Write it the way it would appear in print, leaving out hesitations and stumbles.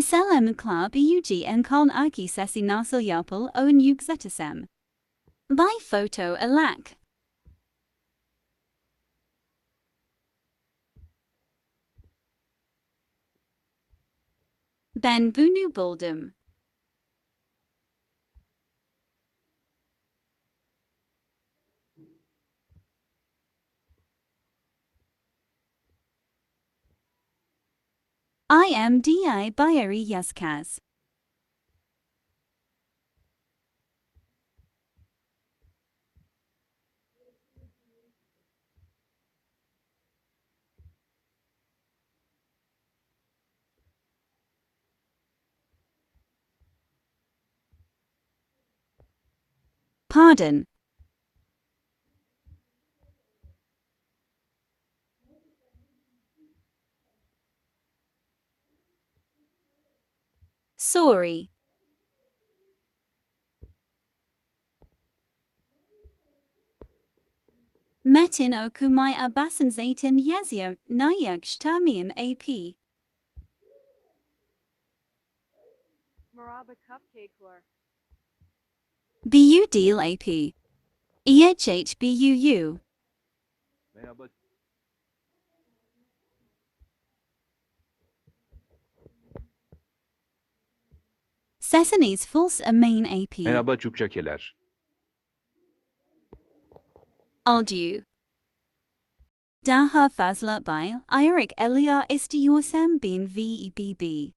Selamlar BUG en aki sesi nasıl yapılır ön yükseltsem. By photo alak. Ben bunu buldum. IMDI Bayeri Yaskaz. Pardon. Sorry. Metin okumaya basın zaten yazıyor nayakştamiyim AP. Merhaba cupcake'lar. Bu değil AP. EHHBUU. Merhaba, Sesiniz false main AP. merhaba Çukçakeler. Aldu. Daha fazla bil, Ayrik Elia istiyorsam bin VBB.